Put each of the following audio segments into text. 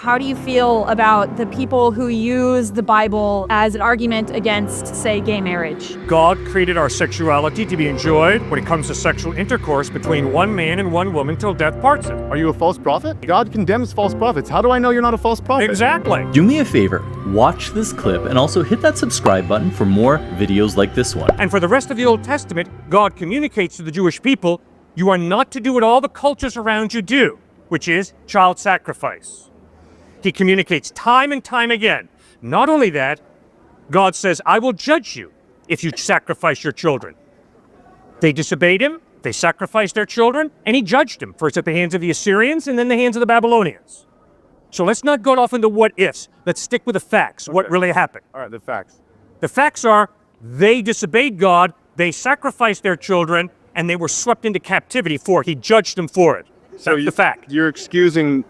How do you feel about the people who use the Bible as an argument against, say, gay marriage? God created our sexuality to be enjoyed when it comes to sexual intercourse between one man and one woman till death parts it. Are you a false prophet? God condemns false prophets. How do I know you're not a false prophet? Exactly. Do me a favor, watch this clip and also hit that subscribe button for more videos like this one. And for the rest of the Old Testament, God communicates to the Jewish people, you are not to do what all the cultures around you do, which is child sacrifice. He communicates time and time again. Not only that, God says, I will judge you if you sacrifice your children. They disobeyed him, they sacrificed their children, and he judged them, first at the hands of the Assyrians and then the hands of the Babylonians. So let's not go off into what ifs. Let's stick with the facts, okay. What really happened. All right, the facts. The facts are, they disobeyed God, they sacrificed their children, and they were swept into captivity for it. He judged them for it. So that's the fact. You're excusing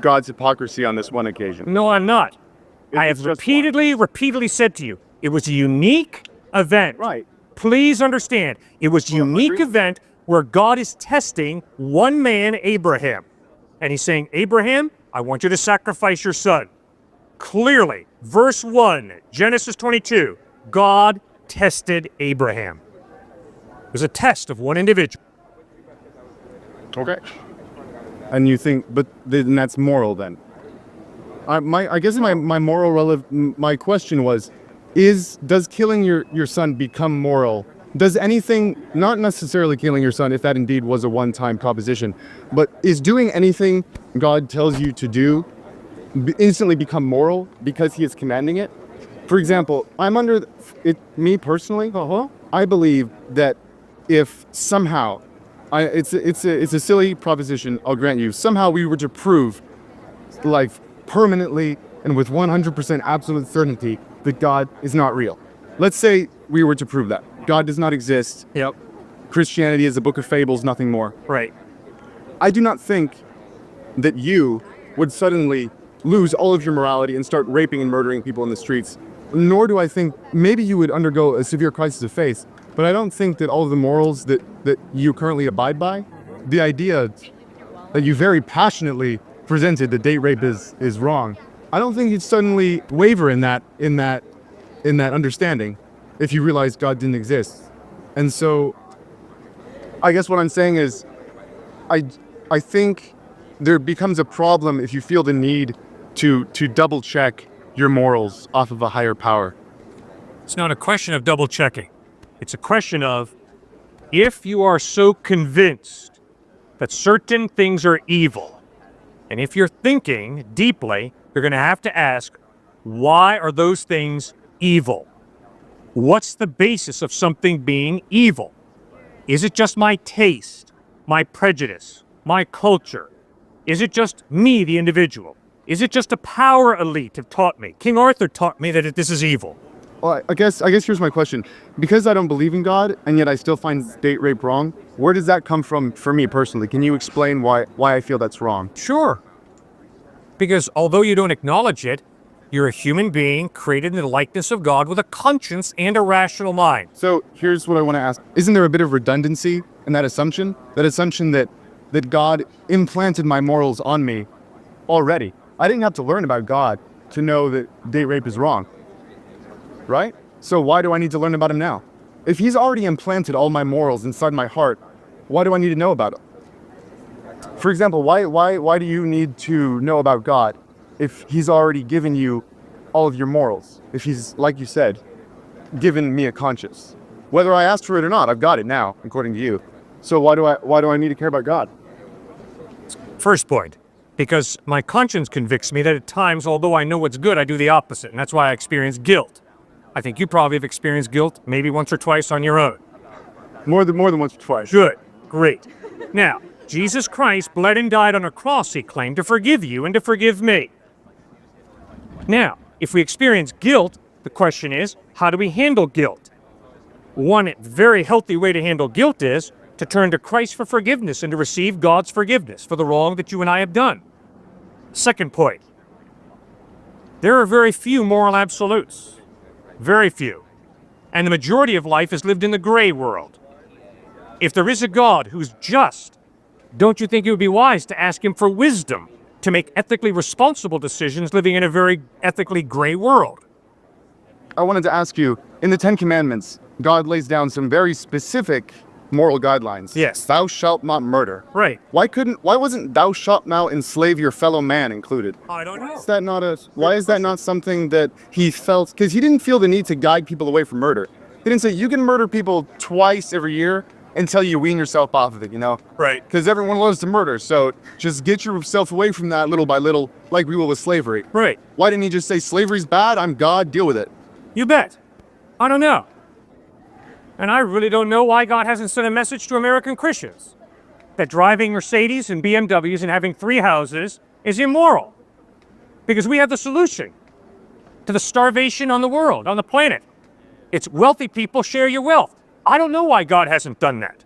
God's hypocrisy on this one occasion. No, I'm not. I have repeatedly said to you, it was a unique event. Right. Please understand, it was a unique event where God is testing one man, Abraham. And he's saying, Abraham, I want you to sacrifice your son. Clearly, verse 1, Genesis 22, God tested Abraham. It was a test of one individual. Okay. And you think, but then that's moral then. I guess my question was, does killing your son become moral? Does anything, not necessarily killing your son, if that indeed was a one-time proposition, but is doing anything God tells you to do instantly become moral because he is commanding it? For example, me personally, I believe that if somehow, it's a silly proposition, I'll grant you. Somehow we were to prove, like permanently and with 100% absolute certainty, that God is not real. Let's say we were to prove that. God does not exist. Yep. Christianity is a book of fables, nothing more. Right. I do not think that you would suddenly lose all of your morality and start raping and murdering people in the streets. Nor do I think, maybe you would undergo a severe crisis of faith, but I don't think that all of the morals that you currently abide by, the idea that you very passionately presented that date rape is wrong, I don't think you'd suddenly waver in that understanding if you realize God didn't exist. And so I guess what I'm saying is I think there becomes a problem if you feel the need to double check your morals off of a higher power. It's not a question of double checking. It's a question of, if you are so convinced that certain things are evil, and if you're thinking deeply, you're going to have to ask, why are those things evil? What's the basis of something being evil? Is it just my taste, my prejudice, my culture? Is it just me, the individual? Is it just a power elite have taught me? King Arthur taught me that this is evil. Well, I guess here's my question. Because I don't believe in God, and yet I still find date rape wrong, where does that come from for me personally? Can you explain why I feel that's wrong? Sure. Because although you don't acknowledge it, you're a human being created in the likeness of God with a conscience and a rational mind. So here's what I want to ask. Isn't there a bit of redundancy in that assumption? That assumption that God implanted my morals on me already. I didn't have to learn about God to know that date rape is wrong. Right? So why do I need to learn about him now? If he's already implanted all my morals inside my heart, why do I need to know about him? For example, why do you need to know about God if he's already given you all of your morals? If he's, like you said, given me a conscience. Whether I asked for it or not, I've got it now, according to you. So why do I need to care about God? First point, because my conscience convicts me that at times, although I know what's good, I do the opposite, and that's why I experience guilt. I think you probably have experienced guilt maybe once or twice on your own. More than once or twice. Good. Great. Now, Jesus Christ bled and died on a cross, he claimed, to forgive you and to forgive me. Now, if we experience guilt, the question is, how do we handle guilt? One very healthy way to handle guilt is to turn to Christ for forgiveness and to receive God's forgiveness for the wrong that you and I have done. Second point, there are very few moral absolutes. Very few. And the majority of life is lived in the gray world. If there is a God who's just, don't you think it would be wise to ask him for wisdom to make ethically responsible decisions living in a very ethically gray world. I wanted to ask you, in the Ten Commandments, God lays down some very specific moral guidelines. Yes. Thou shalt not murder. Right. Why wasn't thou shalt not enslave your fellow man included? I don't know. Why is that not something that he felt? Because he didn't feel the need to guide people away from murder. He didn't say you can murder people twice every year until you wean yourself off of it, Right. Because everyone loves to murder, so just get yourself away from that little by little, like we will with slavery. Right. Why didn't he just say slavery's bad, I'm God, deal with it? You bet. I don't know. And I really don't know why God hasn't sent a message to American Christians that driving Mercedes and BMWs and having 3 houses is immoral. Because we have the solution to the starvation on the world, on the planet. It's wealthy people share your wealth. I don't know why God hasn't done that.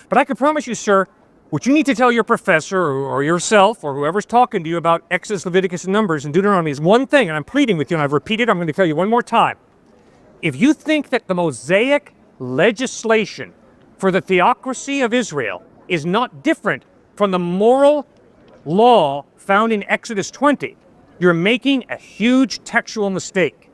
But I can promise you, sir, what you need to tell your professor or yourself or whoever's talking to you about Exodus, Leviticus, and Numbers and Deuteronomy is one thing, and I'm pleading with you, and I've repeated, I'm going to tell you one more time. If you think that the Mosaic legislation for the theocracy of Israel is not different from the moral law found in Exodus 20, you're making a huge textual mistake.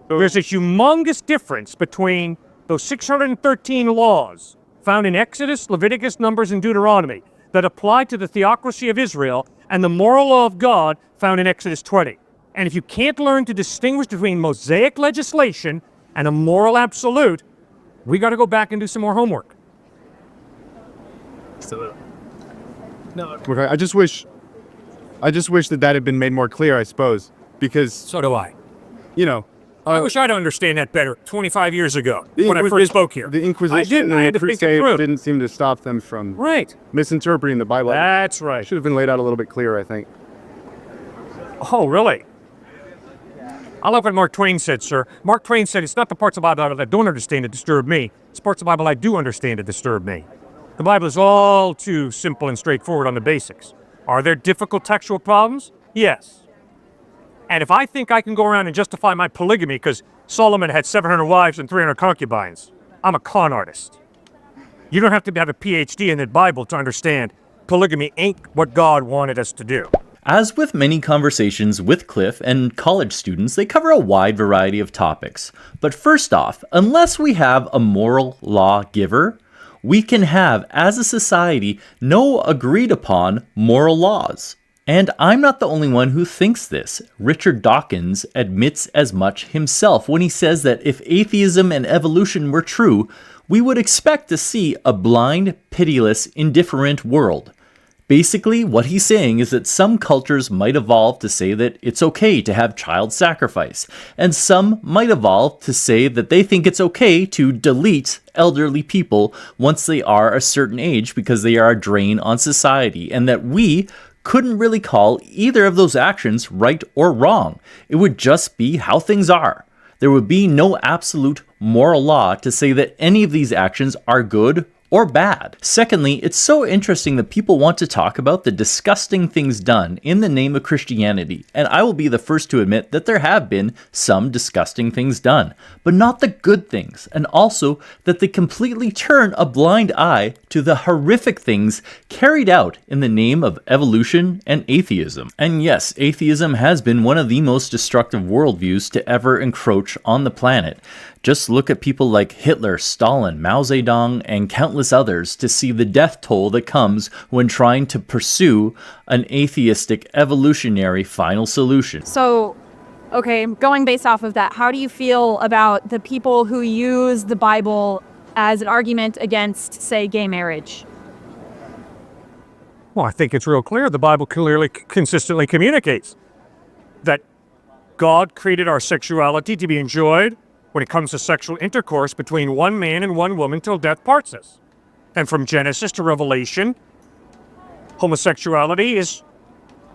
There's a humongous difference between those 613 laws found in Exodus, Leviticus, Numbers, and Deuteronomy that apply to the theocracy of Israel and the moral law of God found in Exodus 20. And if you can't learn to distinguish between Mosaic legislation and a moral absolute, we got to go back and do some more homework. Okay, I just wish that had been made more clear, I suppose, because, So do I. I wish I'd understand that better 25 years ago when I first spoke here. The Inquisition I didn't. I and had the to think it Crusade through. didn't seem to stop them from Right. misinterpreting the Bible. That's right. Should have been laid out a little bit clearer, I think. Oh, really? I love what Mark Twain said, sir. Mark Twain said, it's not the parts of the Bible that I don't understand that disturb me. It's parts of the Bible I do understand that disturb me. The Bible is all too simple and straightforward on the basics. Are there difficult textual problems? Yes. And if I think I can go around and justify my polygamy because Solomon had 700 wives and 300 concubines, I'm a con artist. You don't have to have a PhD in the Bible to understand polygamy ain't what God wanted us to do. As with many conversations with Cliffe and college students, they cover a wide variety of topics. But first off, unless we have a moral law giver, we can have, as a society, no agreed upon moral laws. And I'm not the only one who thinks this. Richard Dawkins admits as much himself when he says that if atheism and evolution were true, we would expect to see a blind, pitiless, indifferent world. Basically, what he's saying is that some cultures might evolve to say that it's okay to have child sacrifice, and some might evolve to say that they think it's okay to delete elderly people once they are a certain age because they are a drain on society, and that we couldn't really call either of those actions right or wrong. It would just be how things are. There would be no absolute moral law to say that any of these actions are good or bad. Secondly, it's so interesting that people want to talk about the disgusting things done in the name of Christianity, and I will be the first to admit that there have been some disgusting things done, but not the good things, and also that they completely turn a blind eye to the horrific things carried out in the name of evolution and atheism. And yes, atheism has been one of the most destructive worldviews to ever encroach on the planet. Just look at people like Hitler, Stalin, Mao Zedong, and countless others to see the death toll that comes when trying to pursue an atheistic evolutionary final solution. So, okay, going based off of that, how do you feel about the people who use the Bible as an argument against, say, gay marriage? Well, I think it's real clear. The Bible clearly, consistently communicates that God created our sexuality to be enjoyed when it comes to sexual intercourse between one man and one woman till death parts us. And from Genesis to Revelation, homosexuality is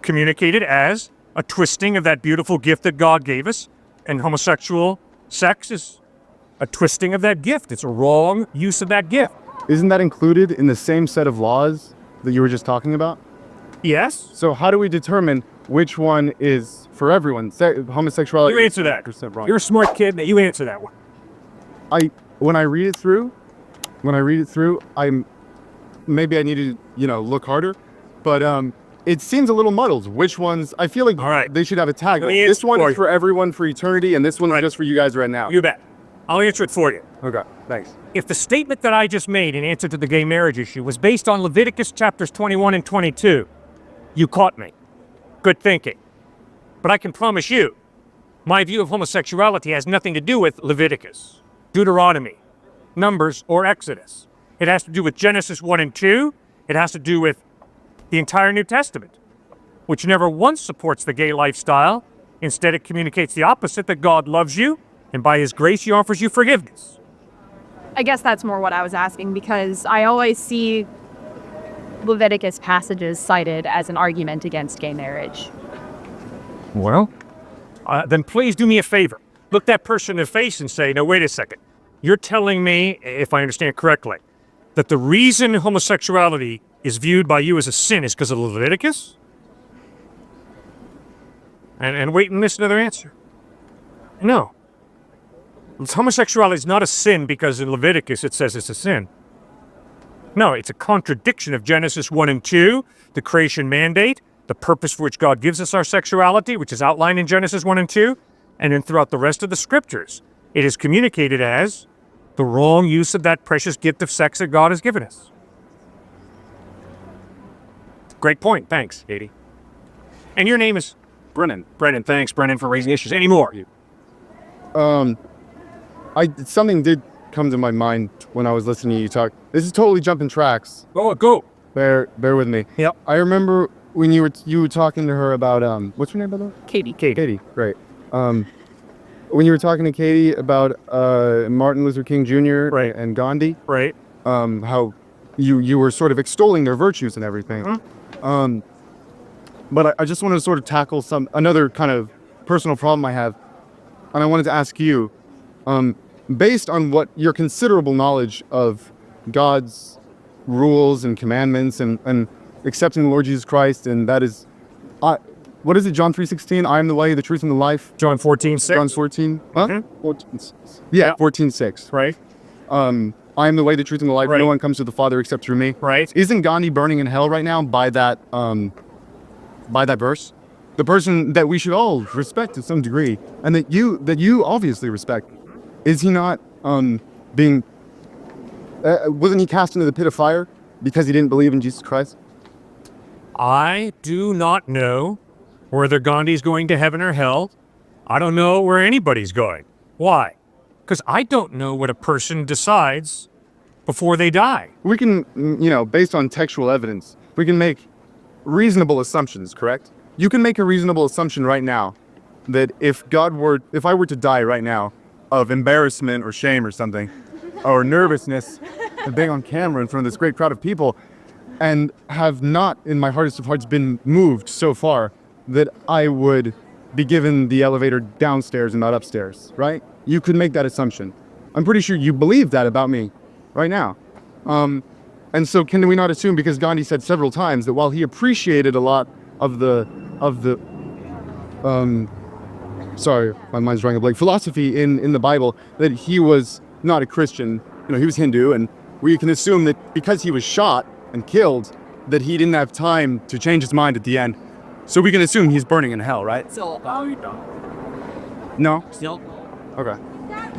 communicated as a twisting of that beautiful gift that God gave us, and homosexual sex is a twisting of that gift. It's a wrong use of that gift. Isn't that included in the same set of laws that you were just talking about? Yes? So how do we determine which one is for everyone? Homosexuality. You answer that. 100% wrong. You're a smart kid. You answer that one. When I read it through, maybe I need to, look harder, but it seems a little muddled. Which ones? I feel like All right. they should have a tag. Let me This one answer is for everyone for eternity, and this one is just for you guys right now. You bet. I'll answer it for you. Okay, thanks. If the statement that I just made in answer to the gay marriage issue was based on Leviticus chapters 21 and 22, you caught me. Good thinking. But I can promise you, my view of homosexuality has nothing to do with Leviticus, Deuteronomy, Numbers, or Exodus. It has to do with Genesis 1 and 2. It has to do with the entire New Testament, which never once supports the gay lifestyle. Instead, it communicates the opposite, that God loves you, and by his grace, he offers you forgiveness. I guess that's more what I was asking, because I always see Leviticus passages cited as an argument against gay marriage. Well, then please do me a favor. Look that person in the face and say, no, wait a second. You're telling me, if I understand correctly, that the reason homosexuality is viewed by you as a sin is because of Leviticus? And wait and listen to their answer. No. Homosexuality is not a sin because in Leviticus it says it's a sin. No, it's a contradiction of Genesis 1 and 2, the creation mandate, the purpose for which God gives us our sexuality, which is outlined in Genesis 1 and 2, and then throughout the rest of the scriptures. It is communicated as the wrong use of that precious gift of sex that God has given us. Great point. Thanks, Katie. And your name is? Brennan. Brennan. Thanks, Brennan, for raising issues. Any more? Something did come to my mind when I was listening to you talk. This is totally jumping tracks. Go. Bear with me. Yep. I remember when you were talking to her about what's her name, by the way? Katie. Katie. Great. When you were talking to Katie about Martin Luther King Jr. Right. and Gandhi, Right. how you were sort of extolling their virtues and everything. But I just wanted to sort of tackle another kind of personal problem I have, and I wanted to ask you, based on what your considerable knowledge of God's rules and commandments and accepting the Lord Jesus Christ, and that is, what is it, John 3:16? I am the way, the truth, and the life. John 14:6. John 14. Huh? Mhm. 14:6. Yeah, 14:6. Right. I am the way, the truth, and the life. Right. No one comes to the Father except through me. Right. Isn't Gandhi burning in hell right now by that verse? The person that we should all respect to some degree, and that you obviously respect, is he not being? Wasn't he cast into the pit of fire because he didn't believe in Jesus Christ? I do not know whether Gandhi's going to heaven or hell. I don't know where anybody's going. Why? Because I don't know what a person decides before they die. We can, based on textual evidence, we can make reasonable assumptions, correct? You can make a reasonable assumption right now that if I were to die right now of embarrassment or shame or something, or nervousness of being on camera in front of this great crowd of people, and have not, in my hardest of hearts, been moved so far that I would be given the elevator downstairs and not upstairs, right? You could make that assumption. I'm pretty sure you believe that about me right now. And so can we not assume, because Gandhi said several times that while he appreciated a lot of the sorry, my mind's drawing a blank, philosophy in the Bible, that he was not a Christian, he was Hindu, and we can assume that because he was shot and killed, that he didn't have time to change his mind at the end. So we can assume he's burning in hell, right? No? Still? Okay.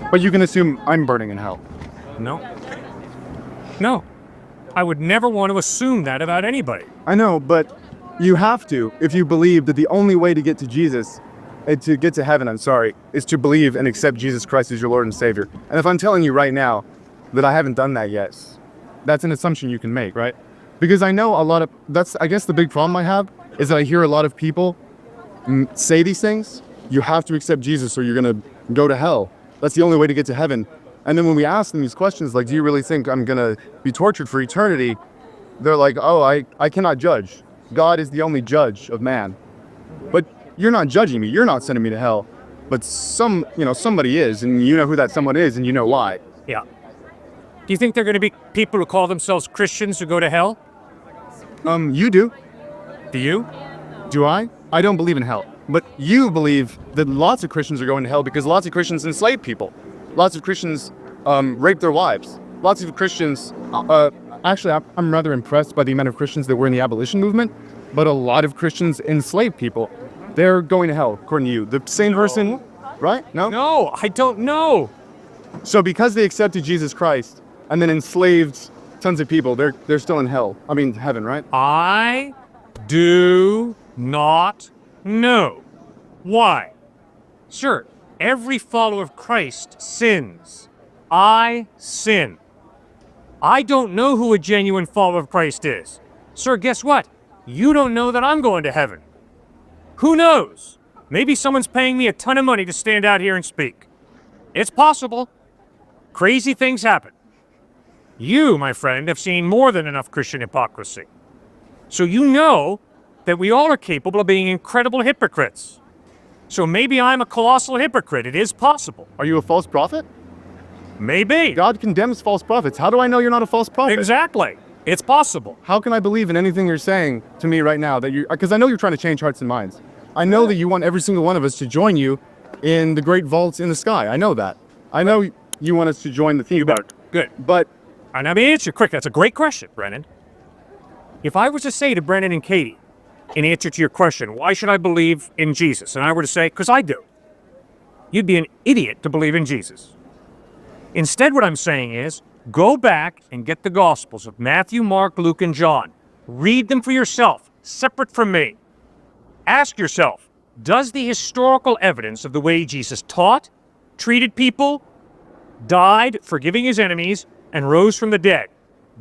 But you can assume I'm burning in hell. No. No. I would never want to assume that about anybody. I know, but you have to if you believe that the only way to get to Jesus, to get to heaven, is to believe and accept Jesus Christ as your Lord and Savior. And if I'm telling you right now that I haven't done that yet, that's an assumption you can make, right? Because I know I guess the big problem I have is that I hear a lot of people say these things. You have to accept Jesus or you're going to go to hell. That's the only way to get to heaven. And then when we ask them these questions, like, do you really think I'm going to be tortured for eternity? They're like, oh, I cannot judge. God is the only judge of man. But you're not judging me. You're not sending me to hell. But somebody is, and you know who that someone is, and you know why. Yeah. Do you think there are going to be people who call themselves Christians who go to hell? You do. Do you? Do I? I don't believe in hell. But you believe that lots of Christians are going to hell because lots of Christians enslave people. Lots of Christians rape their wives. Lots of Christians, actually, I'm rather impressed by the amount of Christians that were in the abolition movement but a lot of Christians enslave people. They're going to hell, according to you. The same person, right? No? No, I don't know. So because they accepted Jesus Christ and then enslaved tons of people, they're still in hell. I mean, heaven, right? I do not know. Why? Sir, every follower of Christ sins. I sin. I don't know who a genuine follower of Christ is. Sir, guess what? You don't know that I'm going to heaven. Who knows? Maybe someone's paying me a ton of money to stand out here and speak. It's possible. Crazy things happen. You, my friend, have seen more than enough Christian hypocrisy. So you know that we all are capable of being incredible hypocrites. So maybe I'm a colossal hypocrite. It is possible. Are you a false prophet? Maybe. God condemns false prophets. How do I know you're not a false prophet? Exactly. It's possible. How can I believe in anything you're saying to me right now? Because I know you're trying to change hearts and minds. I know that you want every single one of us to join you in the great vaults in the sky. I know that. I know you want us to join the theme. Good. But And let me answer quick. That's a great question, Brennan. If I was to say to Brennan and Katie, in answer to your question, why should I believe in Jesus? And I were to say, because I do. You'd be an idiot to believe in Jesus. Instead, what I'm saying is, go back and get the Gospels of Matthew, Mark, Luke, and John. Read them for yourself, separate from me. Ask yourself, does the historical evidence of the way Jesus taught, treated people, died, forgiving his enemies, and rose from the dead,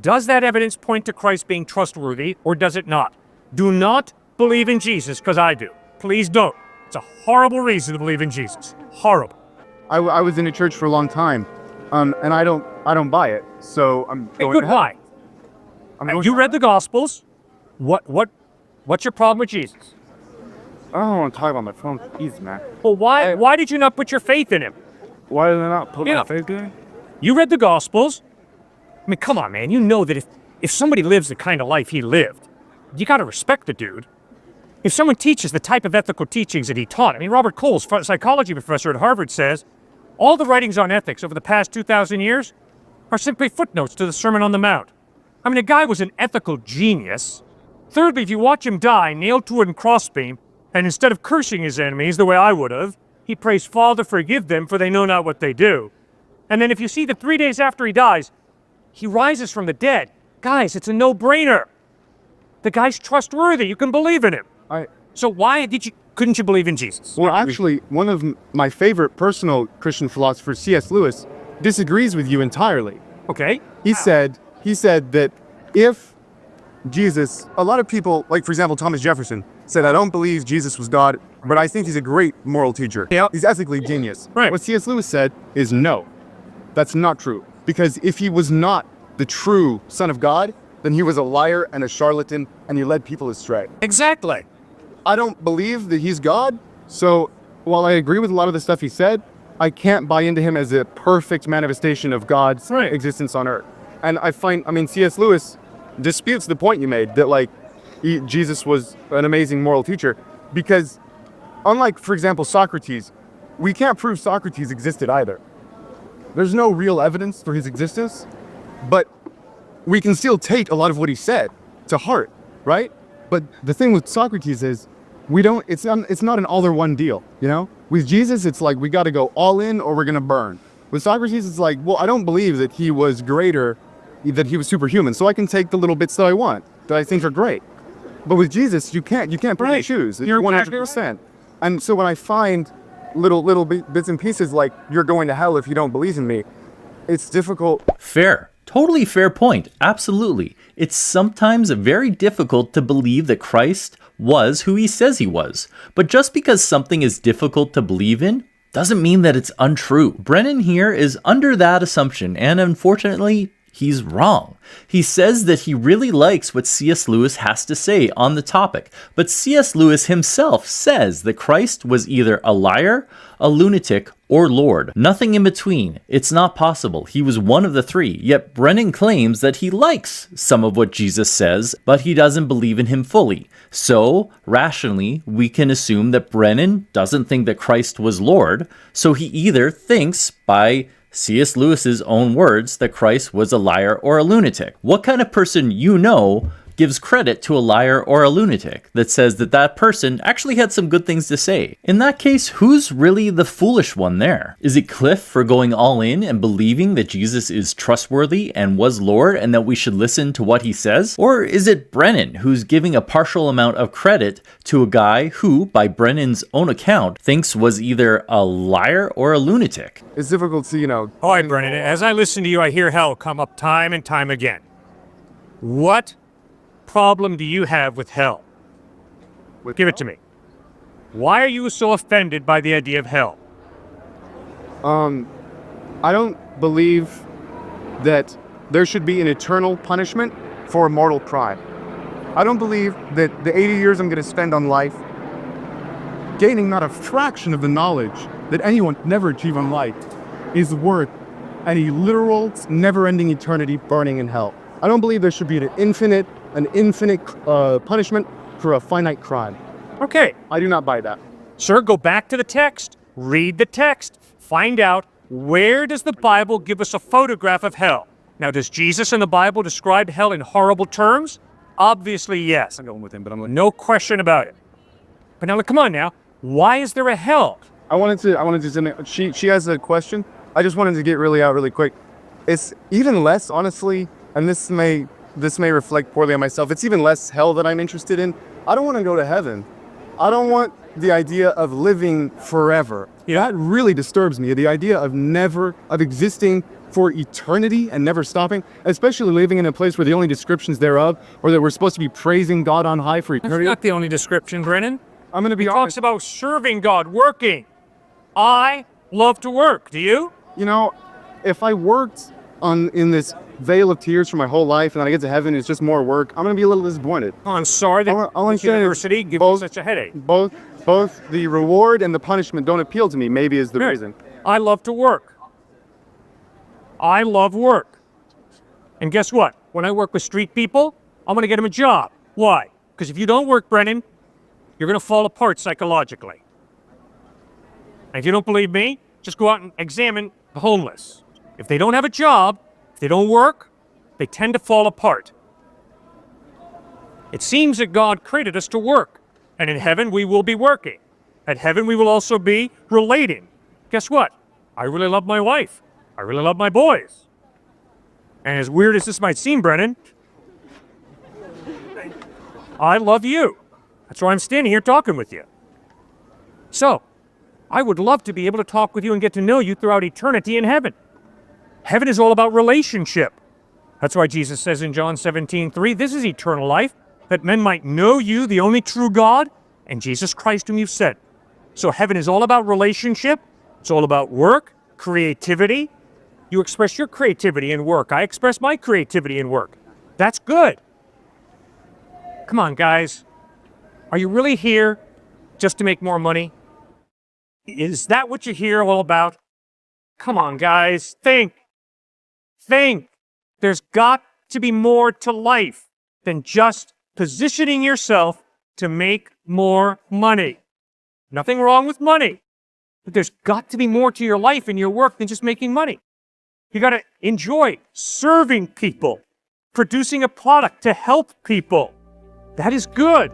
does that evidence point to Christ being trustworthy, or does it not? Do not believe in Jesus, because I do. Please don't. It's a horrible reason to believe in Jesus. Horrible. I was in a church for a long time, and I don't buy it. So I'm Hey, going good. to hell. Why? You read the Gospels. What's your problem with Jesus? I don't want to talk about my phone. Jeez, man. Well, why did you not put your faith in him? Why did I not put Yeah. my faith in? You read the Gospels. I mean, come on, man. You know that if somebody lives the kind of life he lived, you got to respect the dude. If someone teaches the type of ethical teachings that he taught, I mean, Robert Coles, psychology professor at Harvard, says all the writings on ethics over the past 2,000 years are simply footnotes to the Sermon on the Mount. I mean, the guy was an ethical genius. Thirdly, if you watch him die, nailed to a crossbeam, and instead of cursing his enemies the way I would have, he prays, Father, forgive them, for they know not what they do. And then if you see that 3 days after he dies, he rises from the dead. Guys, it's a no-brainer. The guy's trustworthy. You can believe in him. So why couldn't you believe in Jesus? Well, actually, one of my favorite personal Christian philosophers, C.S. Lewis, disagrees with you entirely. Okay. He said that if Jesus, a lot of people, like for example, Thomas Jefferson, said, I don't believe Jesus was God, but I think he's a great moral teacher. Yeah. He's ethically genius. Right. What C.S. Lewis said is no, that's not true. Because if he was not the true Son of God, then he was a liar and a charlatan, and he led people astray. Exactly. I don't believe that he's God, so while I agree with a lot of the stuff he said, I can't buy into him as a perfect manifestation of God's existence on earth. And C.S. Lewis disputes the point you made that Jesus was an amazing moral teacher, because unlike, for example, Socrates, we can't prove Socrates existed either. There's no real evidence for his existence, but we can still take a lot of what he said to heart, right? But the thing with Socrates is it's not an all or one deal, you know? With Jesus, it's like we got to go all in or we're going to burn. With Socrates, it's like, well, I don't believe that he was greater, that he was superhuman, so I can take the little bits that I want, that I think are great. But with Jesus, you can't pick and choose. You're 100%. And so when I find little bits and pieces like you're going to hell if you don't believe in me, it's difficult. Fair. Totally fair point. Absolutely. It's sometimes very difficult to believe that Christ was who he says he was. But just because something is difficult to believe in doesn't mean that it's untrue. Brennan here is under that assumption, and unfortunately, he's wrong. He says that he really likes what C.S. Lewis has to say on the topic, but C.S. Lewis himself says that Christ was either a liar, a lunatic, or Lord. Nothing in between. It's not possible. He was one of the three, yet Brennan claims that he likes some of what Jesus says, but he doesn't believe in him fully. So, rationally, we can assume that Brennan doesn't think that Christ was Lord, so he either thinks, by C.S. Lewis's own words, that Christ was a liar or a lunatic. What kind of person you know gives credit to a liar or a lunatic that says that that person actually had some good things to say. In that case, who's really the foolish one there? Is it Cliffe for going all in and believing that Jesus is trustworthy and was Lord and that we should listen to what he says? Or is it Brennan who's giving a partial amount of credit to a guy who, by Brennan's own account, thinks was either a liar or a lunatic? It's difficult to, All right, Brennan, as I listen to you, I hear hell come up time and time again. What problem do you have with hell? Give it to me. Why are you so offended by the idea of hell? I don't believe that there should be an eternal punishment for a mortal crime. I don't believe that the 80 years I'm going to spend on life gaining not a fraction of the knowledge that anyone can never achieve on life is worth any literal, never-ending eternity burning in hell. I don't believe there should be an infinite punishment for a finite crime. Okay. I do not buy that. Sir, go back to the text. Read the text. Find out, where does the Bible give us a photograph of hell? Now, does Jesus in the Bible describe hell in horrible terms? Obviously, yes. I'm going with him, but no question about it. But now, come on now. Why is there a hell? I wanted to she has a question. I just wanted to get out really quick. It's even less, honestly, and this may reflect poorly on myself. It's even less hell that I'm interested in. I don't want to go to heaven. I don't want the idea of living forever. Yeah. That really disturbs me. The idea of existing for eternity and never stopping, especially living in a place where the only descriptions thereof, or that we're supposed to be praising God on high for eternity. That's not the only description, Brennan. I'm going to be He honest. talks about serving God, working. I love to work. Do you? If I worked in this veil of tears for my whole life and then I get to heaven, it's just more work, I'm going to be a little disappointed. Oh, I'm sorry that this university gives you such a headache. Both the reward and the punishment don't appeal to me, maybe is the reason. I love to work. I love work. And guess what? When I work with street people, I'm going to get them a job. Why? Because if you don't work, Brennan, you're going to fall apart psychologically. And if you don't believe me, just go out and examine the homeless. If they don't have a job, if they don't work, they tend to fall apart. It seems that God created us to work. And in heaven, we will be working. At heaven, we will also be relating. Guess what? I really love my wife. I really love my boys. And as weird as this might seem, Brennan, I love you. That's why I'm standing here talking with you. So, I would love to be able to talk with you and get to know you throughout eternity in heaven. Heaven is all about relationship. That's why Jesus says in John 17:3, this is eternal life, that men might know you, the only true God, and Jesus Christ whom you've sent. So heaven is all about relationship. It's all about work, creativity. You express your creativity in work. I express my creativity in work. That's good. Come on, guys. Are you really here just to make more money? Is that what you're here all about? Come on, guys. Think. There's got to be more to life than just positioning yourself to make more money. Nothing wrong with money. But there's got to be more to your life and your work than just making money. You got to enjoy serving people, producing a product to help people. That is good.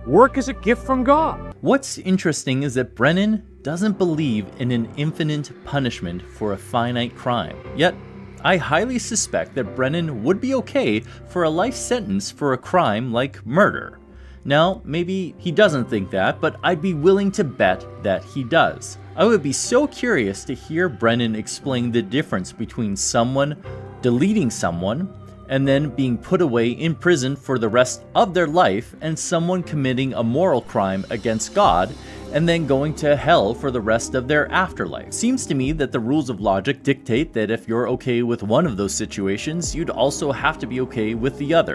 Work is a gift from God. What's interesting is that Brennan doesn't believe in an infinite punishment for a finite crime. Yet, I highly suspect that Brennan would be okay for a life sentence for a crime like murder. Now, maybe he doesn't think that, but I'd be willing to bet that he does. I would be so curious to hear Brennan explain the difference between someone deleting someone and then being put away in prison for the rest of their life, and someone committing a moral crime against God and then going to hell for the rest of their afterlife. Seems to me that the rules of logic dictate that if you're okay with one of those situations, you'd also have to be okay with the other.